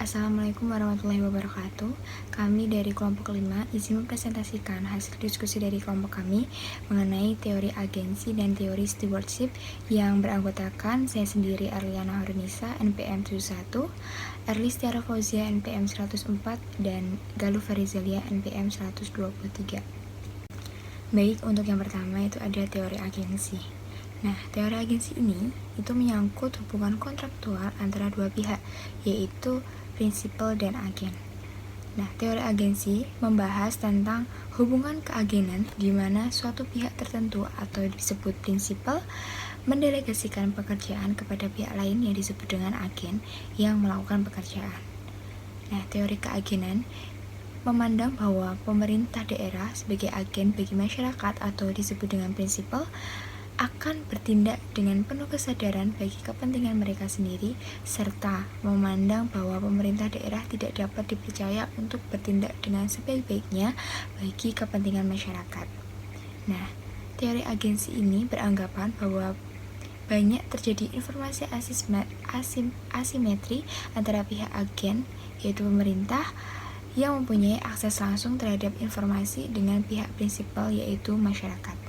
Assalamualaikum warahmatullahi wabarakatuh. Kami dari kelompok 5 izin mempresentasikan hasil diskusi dari kelompok kami mengenai teori agensi dan teori stewardship yang beranggotakan saya sendiri Arliana Harunisa NPM 71, Erlis Tiara Fauzia NPM 104, dan Galuh Farizalia NPM 123. Baik, untuk yang pertama itu ada teori agensi. Nah, teori agensi ini itu menyangkut hubungan kontraktual antara dua pihak, yaitu prinsipal dan agen. Nah, teori agensi membahas tentang hubungan keagenan di mana suatu pihak tertentu atau disebut prinsipal mendelegasikan pekerjaan kepada pihak lain yang disebut dengan agen yang melakukan pekerjaan. Nah, teori keagenan memandang bahwa pemerintah daerah sebagai agen bagi masyarakat atau disebut dengan prinsipal akan bertindak dengan penuh kesadaran bagi kepentingan mereka sendiri, serta memandang bahwa pemerintah daerah tidak dapat dipercaya untuk bertindak dengan sebaik-baiknya bagi kepentingan masyarakat. Nah, teori agensi ini beranggapan bahwa banyak terjadi informasi asimetri antara pihak agen, yaitu pemerintah, yang mempunyai akses langsung terhadap informasi dengan pihak prinsipal, yaitu masyarakat.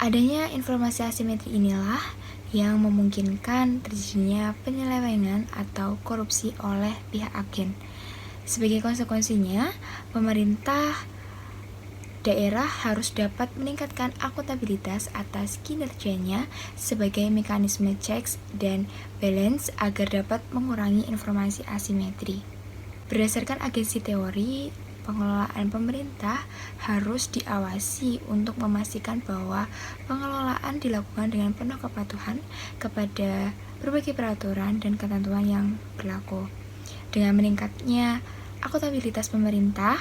Adanya informasi asimetri inilah yang memungkinkan terjadinya penyelewengan atau korupsi oleh pihak agen. Sebagai konsekuensinya, pemerintah daerah harus dapat meningkatkan akuntabilitas atas kinerjanya sebagai mekanisme checks dan balance agar dapat mengurangi informasi asimetri. Berdasarkan agensi teori, pengelolaan pemerintah harus diawasi untuk memastikan bahwa pengelolaan dilakukan dengan penuh kepatuhan kepada berbagai peraturan dan ketentuan yang berlaku. Dengan meningkatnya akuntabilitas pemerintah,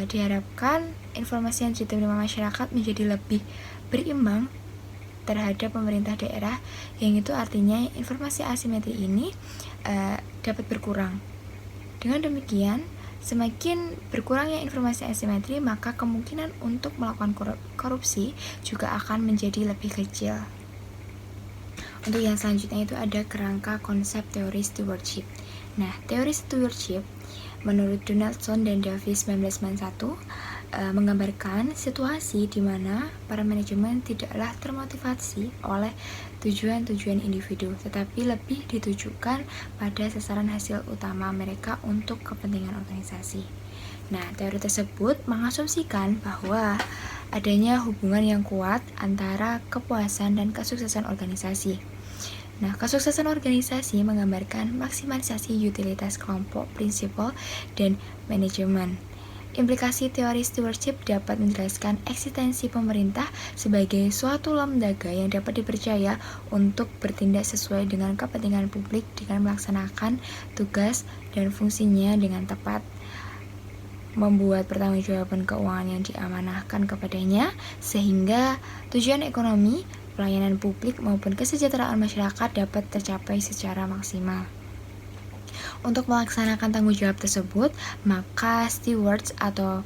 diharapkan informasi yang diterima masyarakat menjadi lebih berimbang terhadap pemerintah daerah, yang itu artinya informasi asimetri ini dapat berkurang. Dengan demikian, semakin berkurangnya informasi asimetri, maka kemungkinan untuk melakukan korupsi juga akan menjadi lebih kecil. Untuk yang selanjutnya itu ada kerangka konsep teori stewardship. Nah, teori stewardship menurut Donaldson dan Davis 1991 menggambarkan situasi di mana para manajemen tidaklah termotivasi oleh tujuan-tujuan individu, tetapi lebih ditujukan pada sasaran hasil utama mereka untuk kepentingan organisasi. Nah, teori tersebut mengasumsikan bahwa adanya hubungan yang kuat antara kepuasan dan kesuksesan organisasi. Nah, kesuksesan organisasi menggambarkan maksimalisasi utilitas kelompok, prinsipal, dan manajemen. Implikasi teori stewardship dapat menjelaskan eksistensi pemerintah sebagai suatu lembaga yang dapat dipercaya untuk bertindak sesuai dengan kepentingan publik dengan melaksanakan tugas dan fungsinya dengan tepat, membuat pertanggungjawaban keuangan yang diamanahkan kepadanya, sehingga tujuan ekonomi, pelayanan publik maupun kesejahteraan masyarakat dapat tercapai secara maksimal. Untuk melaksanakan tanggung jawab tersebut, maka stewards atau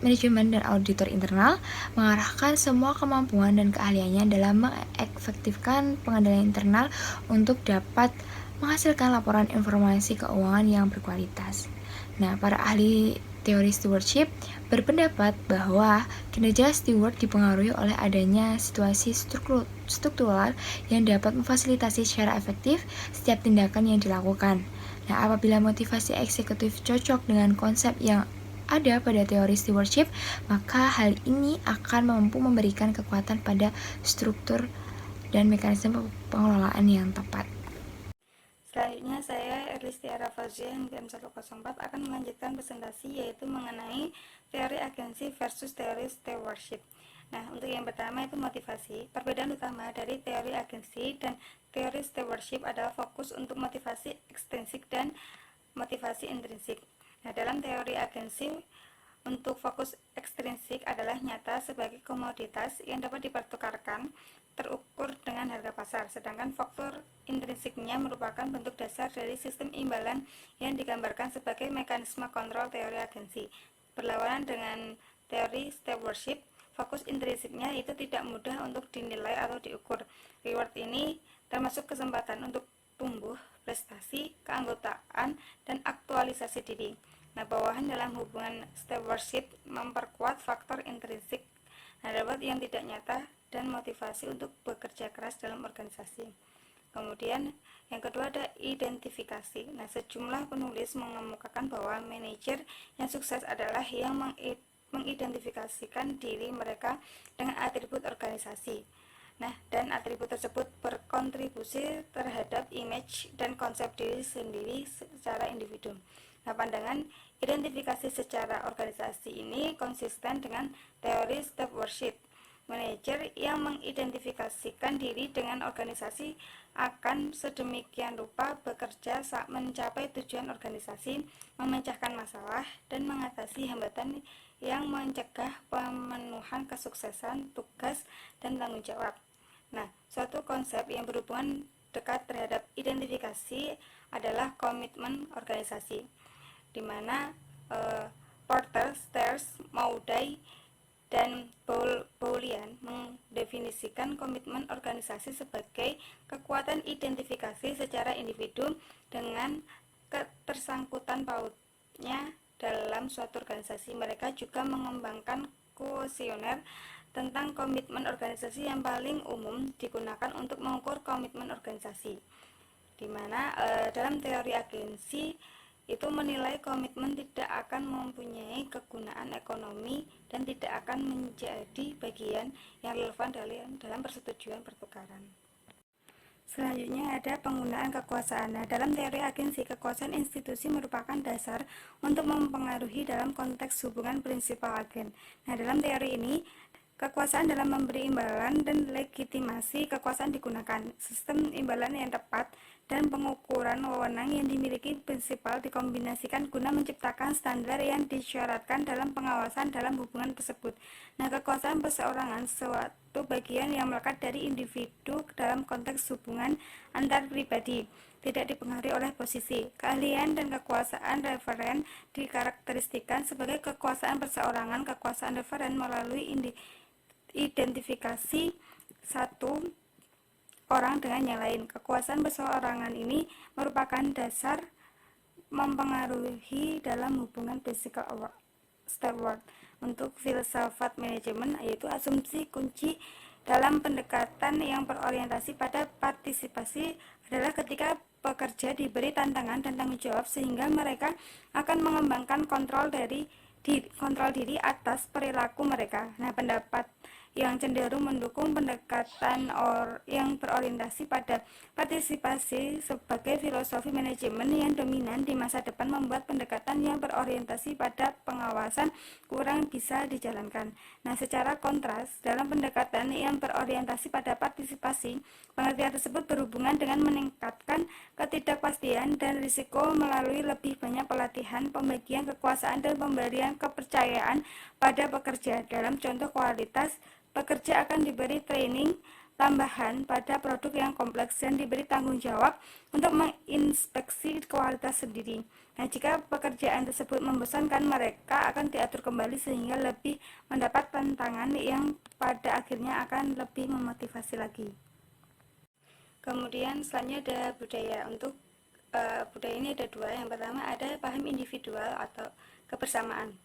manajemen dan auditor internal mengarahkan semua kemampuan dan keahliannya dalam mengefektifkan pengendalian internal untuk dapat menghasilkan laporan informasi keuangan yang berkualitas. Nah, para ahli teori stewardship berpendapat bahwa kinerja steward dipengaruhi oleh adanya situasi struktural yang dapat memfasilitasi secara efektif setiap tindakan yang dilakukan. Nah, apabila motivasi eksekutif cocok dengan konsep yang ada pada teori stewardship, maka hal ini akan mampu memberikan kekuatan pada struktur dan mekanisme pengelolaan yang tepat. Selanjutnya saya Erlis Tiara Fauzia NPM 104 akan melanjutkan presentasi yaitu mengenai teori agensi versus teori stewardship. Nah, untuk yang pertama itu motivasi. Perbedaan utama dari teori agensi dan teori stewardship adalah fokus untuk motivasi ekstrinsik dan motivasi intrinsik. Nah, dalam teori agensi, untuk fokus ekstrinsik adalah nyata sebagai komoditas yang dapat dipertukarkan, terukur dengan harga pasar, sedangkan faktor intrinsiknya merupakan bentuk dasar dari sistem imbalan yang digambarkan sebagai mekanisme kontrol teori agensi. Berlawanan dengan teori stewardship, fokus intrinsiknya itu tidak mudah untuk dinilai atau diukur. Reward ini termasuk kesempatan untuk tumbuh, prestasi, keanggotaan, dan aktualisasi diri. Nah, bawahan dalam hubungan stewardship memperkuat faktor intrinsik, reward yang tidak nyata, dan motivasi untuk bekerja keras dalam organisasi. Kemudian yang kedua ada identifikasi. Nah, sejumlah penulis mengemukakan bahwa manajer yang sukses adalah yang mengidentifikasikan diri mereka dengan atribut organisasi. Nah, dan atribut tersebut berkontribusi terhadap image dan konsep diri sendiri secara individu. Nah, pandangan identifikasi secara organisasi ini konsisten dengan teori stewardship. Manajer yang mengidentifikasikan diri dengan organisasi akan sedemikian rupa bekerja saat mencapai tujuan organisasi, memecahkan masalah, dan mengatasi hambatan yang mencegah pemenuhan kesuksesan, tugas, dan tanggung jawab. Nah, suatu konsep yang berhubungan dekat terhadap identifikasi adalah komitmen organisasi, di mana Porter, Stairs, Maudai, dan Boulian mendefinisikan komitmen organisasi sebagai kekuatan identifikasi secara individu dengan ketersangkutan pautnya dalam suatu organisasi. Mereka juga mengembangkan kuesioner tentang komitmen organisasi yang paling umum digunakan untuk mengukur komitmen organisasi, di mana dalam teori agensi itu menilai komitmen tidak akan mempunyai kegunaan ekonomi dan tidak akan menjadi bagian yang relevan dalam persetujuan pertukaran. Selanjutnya ada penggunaan kekuasaan. Nah, dalam teori agensi, kekuasaan institusi merupakan dasar untuk mempengaruhi dalam konteks hubungan prinsipal agen. Nah, dalam teori ini, kekuasaan dalam memberi imbalan dan legitimasi kekuasaan digunakan. Sistem imbalan yang tepat dan pengukuran wewenang yang dimiliki prinsipal dikombinasikan guna menciptakan standar yang disyaratkan dalam pengawasan dalam hubungan tersebut. Nah, kekuasaan perseorangan suatu bagian yang melekat dari individu dalam konteks hubungan antar pribadi, tidak dipengaruhi oleh posisi, keahlian, dan kekuasaan referen dikarakteristikan sebagai kekuasaan perseorangan. Kekuasaan referen melalui identifikasi satu orang dengan yang lain. Kekuasaan perseorangan ini merupakan dasar mempengaruhi dalam hubungan physical steward. Untuk filsafat manajemen, yaitu asumsi kunci dalam pendekatan yang berorientasi pada partisipasi adalah ketika pekerja diberi tantangan dan tanggung jawab sehingga mereka akan mengembangkan kontrol diri atas perilaku mereka. Nah, pendapat yang cenderung mendukung pendekatan yang berorientasi pada partisipasi sebagai filosofi manajemen yang dominan di masa depan membuat pendekatan yang berorientasi pada pengawasan kurang bisa dijalankan. Nah, secara kontras, dalam pendekatan yang berorientasi pada partisipasi, pengertian tersebut berhubungan dengan meningkatkan ketidakpastian dan risiko melalui lebih banyak pelatihan, pembagian kekuasaan, dan pemberian kepercayaan pada pekerja. Dalam contoh kualitas, pekerja akan diberi training tambahan pada produk yang kompleks dan diberi tanggung jawab untuk menginspeksi kualitas sendiri. Nah, jika pekerjaan tersebut membosankan, mereka akan diatur kembali sehingga lebih mendapat tantangan yang pada akhirnya akan lebih memotivasi lagi. Kemudian selanjutnya ada budaya. Untuk budaya ini ada dua. Yang pertama ada paham individual atau kebersamaan.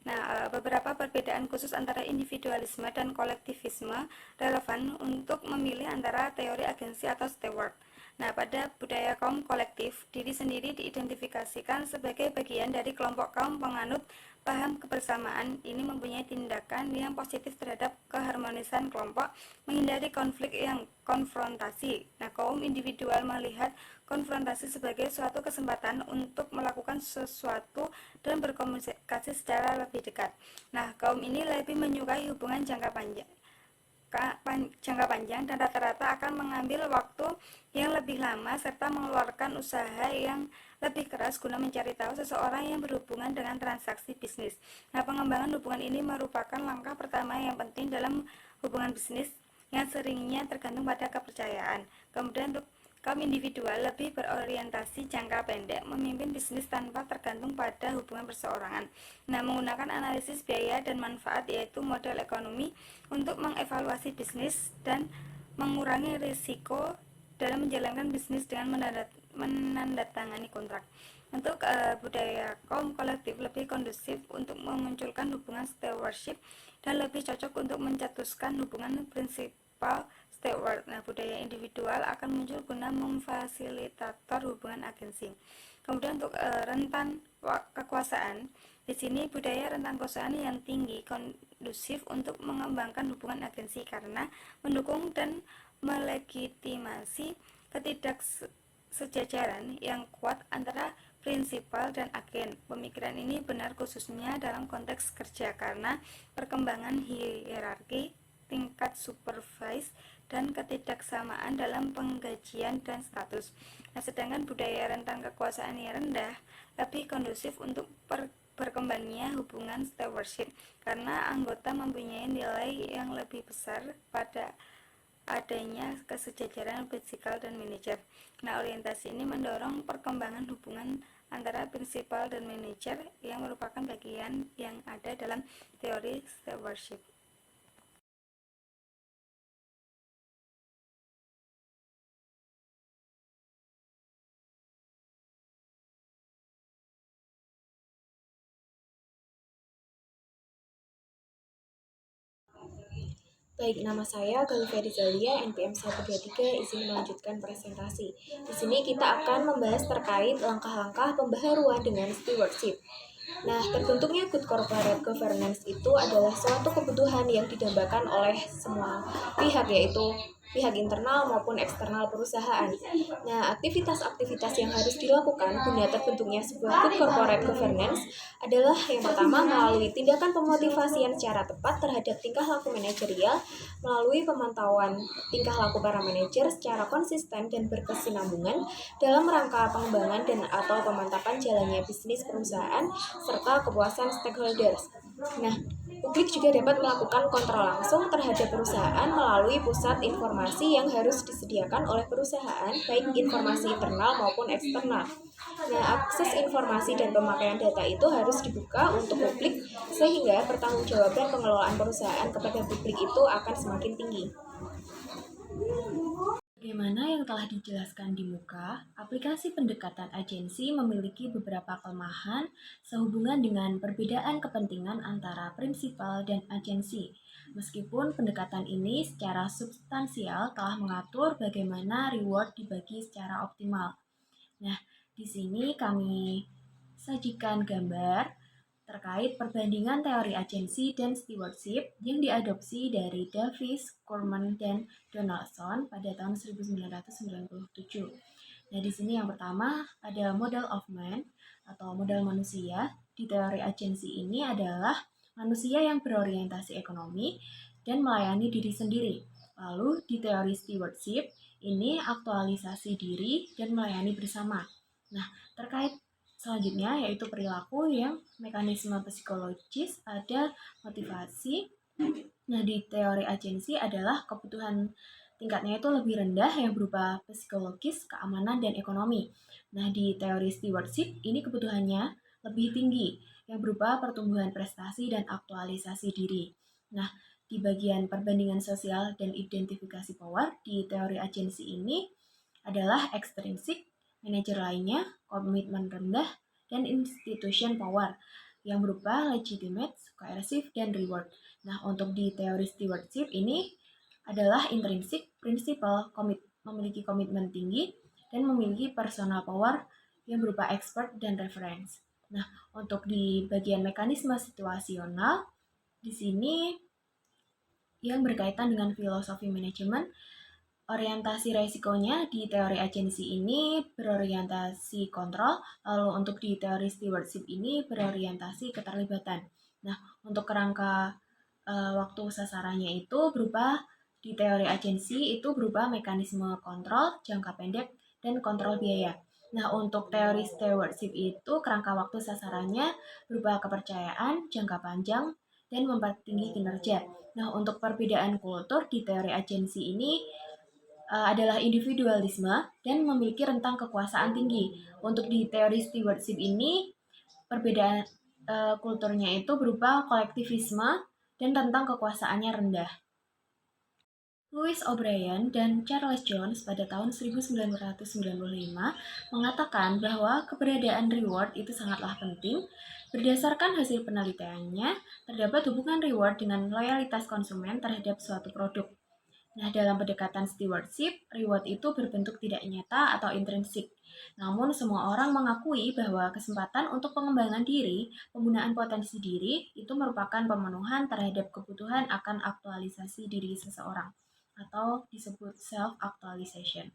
Nah, beberapa perbedaan khusus antara individualisme dan kolektivisme relevan untuk memilih antara teori agensi atau steward. Nah, pada budaya kaum kolektif, diri sendiri diidentifikasikan sebagai bagian dari kelompok kaum penganut paham kebersamaan. Ini mempunyai tindakan yang positif terhadap keharmonisan kelompok, menghindari konflik yang konfrontasi. Nah, kaum individual melihat konfrontasi sebagai suatu kesempatan untuk melakukan sesuatu dan berkomunikasi secara lebih dekat. Nah, kaum ini lebih menyukai hubungan jangka panjang dan rata-rata akan mengambil waktu yang lebih lama serta mengeluarkan usaha yang lebih keras guna mencari tahu seseorang yang berhubungan dengan transaksi bisnis. Nah, pengembangan hubungan ini merupakan langkah pertama yang penting dalam hubungan bisnis yang seringnya tergantung pada kepercayaan. Kemudian untuk kaum individual lebih berorientasi jangka pendek, memimpin bisnis tanpa tergantung pada hubungan perseorangan. Nah, menggunakan analisis biaya dan manfaat, yaitu model ekonomi, untuk mengevaluasi bisnis dan mengurangi risiko dalam menjalankan bisnis dengan menandatangani kontrak. Untuk budaya kaum kolektif lebih kondusif untuk memunculkan hubungan stewardship dan lebih cocok untuk mencetuskan hubungan prinsipal steward. Nah, budaya individual akan muncul guna memfasilitator hubungan agensi. Kemudian untuk rentan kekuasaan, di sini budaya rentan kekuasaan yang tinggi kondusif untuk mengembangkan hubungan agensi karena mendukung dan melegitimasi ketidaksejajaran yang kuat antara prinsipal dan agen. Pemikiran ini benar khususnya dalam konteks kerja karena perkembangan hierarki, tingkat supervise, dan ketidaksamaan dalam penggajian dan status. Nah, sedangkan budaya rentang kekuasaan yang rendah lebih kondusif untuk berkembangnya hubungan stewardship karena anggota mempunyai nilai yang lebih besar pada adanya kesejajaran fisikal dan manajer. Nah, orientasi ini mendorong perkembangan hubungan antara prinsipal dan manajer yang merupakan bagian yang ada dalam teori stewardship. Baik, nama saya Galifia Rizalia, NPM 123, izin melanjutkan presentasi. Di sini kita akan membahas terkait langkah-langkah pembaharuan dengan stewardship. Nah, terbentuknya good corporate governance itu adalah suatu kebutuhan yang didambakan oleh semua pihak, yaitu pihak internal maupun eksternal perusahaan. Nah, aktivitas-aktivitas yang harus dilakukan guna terbentuknya sebuah good corporate governance adalah yang pertama melalui tindakan pemotivasian secara tepat terhadap tingkah laku manajerial, melalui pemantauan tingkah laku para manajer secara konsisten dan berkesinambungan dalam rangka pengembangan dan atau pemantapan jalannya bisnis perusahaan serta kepuasan stakeholders. Nah, publik juga dapat melakukan kontrol langsung terhadap perusahaan melalui pusat informasi yang harus disediakan oleh perusahaan, baik informasi internal maupun eksternal. Nah, akses informasi dan pemakaian data itu harus dibuka untuk publik sehingga pertanggungjawaban pengelolaan perusahaan kepada publik itu akan semakin tinggi. Bagaimana yang telah dijelaskan di muka, aplikasi pendekatan agensi memiliki beberapa kelemahan sehubungan dengan perbedaan kepentingan antara prinsipal dan agensi. Meskipun pendekatan ini secara substansial telah mengatur bagaimana reward dibagi secara optimal. Nah, di sini kami sajikan gambar terkait perbandingan teori agensi dan stewardship yang diadopsi dari Davis, Kurman, dan Donaldson pada tahun 1997. Nah, di sini yang pertama ada model of man atau model manusia. Di teori agensi ini adalah manusia yang berorientasi ekonomi dan melayani diri sendiri. Lalu di teori stewardship ini aktualisasi diri dan melayani bersama. Nah, terkait selanjutnya yaitu perilaku yang mekanisme psikologis, ada motivasi. Nah, di teori agensi adalah kebutuhan tingkatnya itu lebih rendah yang berupa psikologis, keamanan, dan ekonomi. Nah, di teori stewardship ini kebutuhannya lebih tinggi yang berupa pertumbuhan prestasi dan aktualisasi diri. Nah, di bagian perbandingan sosial dan identifikasi power di teori agensi ini adalah extrinsic, manajer lainnya, komitmen rendah, dan institution power yang berupa legitimate, coercive, dan reward. Nah, untuk di teori stewardship ini adalah intrinsic, principal, memiliki komitmen tinggi, dan memiliki personal power yang berupa expert dan reference. Nah, untuk di bagian mekanisme situasional, di sini yang berkaitan dengan filosofi manajemen, orientasi resikonya di teori agensi ini berorientasi kontrol, lalu untuk di teori stewardship ini berorientasi keterlibatan. Nah, untuk kerangka waktu sasarannya itu berupa di teori agensi itu berupa mekanisme kontrol jangka pendek dan kontrol biaya. Nah, untuk teori stewardship itu kerangka waktu sasarannya berupa kepercayaan jangka panjang dan mempertinggi kinerja. Nah, untuk perbedaan kultur di teori agensi ini adalah individualisme dan memiliki rentang kekuasaan tinggi. Untuk di teori stewardship ini, perbedaan kulturnya itu berupa kolektivisme dan rentang kekuasaannya rendah. Louis O'Brien dan Charles Jones pada tahun 1995 mengatakan bahwa keberadaan reward itu sangatlah penting. Berdasarkan hasil penelitiannya, terdapat hubungan reward dengan loyalitas konsumen terhadap suatu produk. Nah, dalam pendekatan stewardship, reward itu berbentuk tidak nyata atau intrinsik. Namun, semua orang mengakui bahwa kesempatan untuk pengembangan diri, penggunaan potensi diri, itu merupakan pemenuhan terhadap kebutuhan akan aktualisasi diri seseorang, atau disebut self-actualization.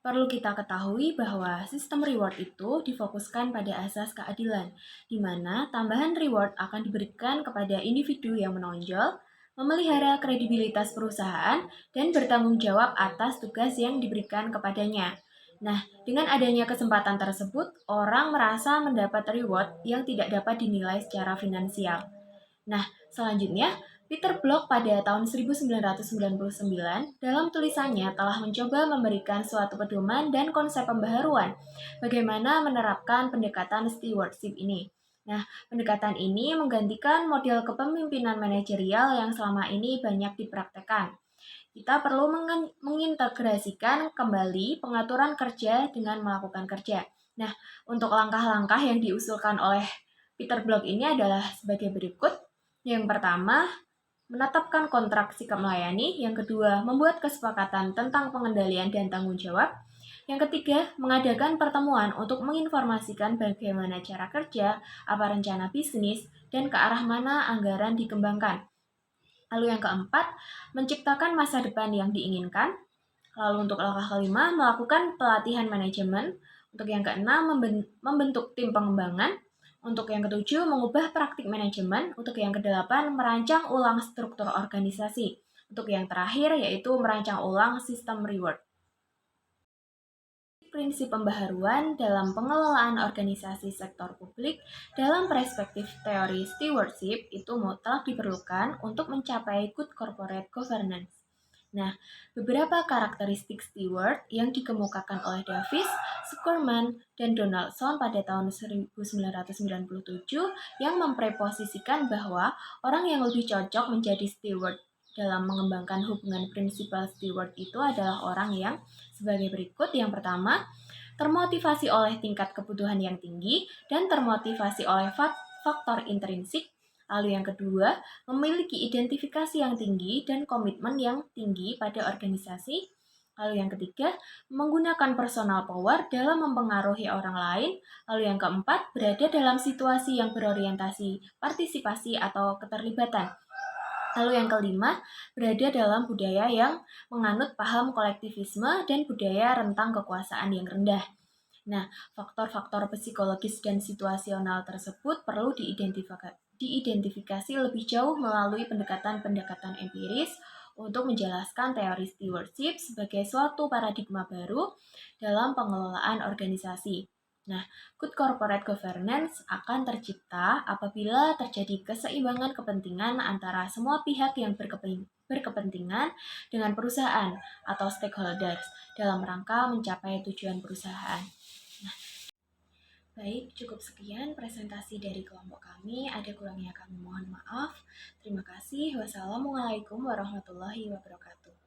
Perlu kita ketahui bahwa sistem reward itu difokuskan pada asas keadilan, di mana tambahan reward akan diberikan kepada individu yang menonjol, memelihara kredibilitas perusahaan, dan bertanggung jawab atas tugas yang diberikan kepadanya. Nah, dengan adanya kesempatan tersebut, orang merasa mendapat reward yang tidak dapat dinilai secara finansial. Nah, selanjutnya, Peter Block pada tahun 1999 dalam tulisannya telah mencoba memberikan suatu pedoman dan konsep pembaharuan bagaimana menerapkan pendekatan stewardship ini. Nah, pendekatan ini menggantikan model kepemimpinan manajerial yang selama ini banyak dipraktekkan. Kita perlu mengintegrasikan kembali pengaturan kerja dengan melakukan kerja. Nah, untuk langkah-langkah yang diusulkan oleh Peter Block ini adalah sebagai berikut. Yang pertama, menetapkan kontrak sikap melayani. Yang kedua, membuat kesepakatan tentang pengendalian dan tanggung jawab. Yang ketiga, mengadakan pertemuan untuk menginformasikan bagaimana cara kerja, apa rencana bisnis, dan ke arah mana anggaran dikembangkan. Lalu yang keempat, menciptakan masa depan yang diinginkan. Lalu untuk langkah kelima, melakukan pelatihan manajemen. Untuk yang keenam, membentuk tim pengembangan. Untuk yang ketujuh, mengubah praktik manajemen. Untuk yang kedelapan, merancang ulang struktur organisasi. Untuk yang terakhir, yaitu merancang ulang sistem reward. Prinsip pembaharuan dalam pengelolaan organisasi sektor publik dalam perspektif teori stewardship itu mutlak diperlukan untuk mencapai good corporate governance. Nah, beberapa karakteristik steward yang dikemukakan oleh Davis, Schuurman, dan Donaldson pada tahun 1997 yang mempreposisikan bahwa orang yang lebih cocok menjadi steward dalam mengembangkan hubungan prinsipal steward itu adalah orang yang sebagai berikut. Yang pertama, termotivasi oleh tingkat kebutuhan yang tinggi dan termotivasi oleh faktor intrinsik. Lalu yang kedua, memiliki identifikasi yang tinggi dan komitmen yang tinggi pada organisasi. Lalu yang ketiga, menggunakan personal power dalam mempengaruhi orang lain. Lalu yang keempat, berada dalam situasi yang berorientasi partisipasi atau keterlibatan. Lalu yang kelima, berada dalam budaya yang menganut paham kolektivisme dan budaya rentang kekuasaan yang rendah. Nah, faktor-faktor psikologis dan situasional tersebut perlu diidentifikasi lebih jauh melalui pendekatan-pendekatan empiris untuk menjelaskan teori stewardship sebagai suatu paradigma baru dalam pengelolaan organisasi. Nah, good corporate governance akan tercipta apabila terjadi keseimbangan kepentingan antara semua pihak yang berkepentingan dengan perusahaan atau stakeholders dalam rangka mencapai tujuan perusahaan. Baik, cukup sekian presentasi dari kelompok kami. Ada kurangnya kami mohon maaf. Terima kasih. Wassalamualaikum warahmatullahi wabarakatuh.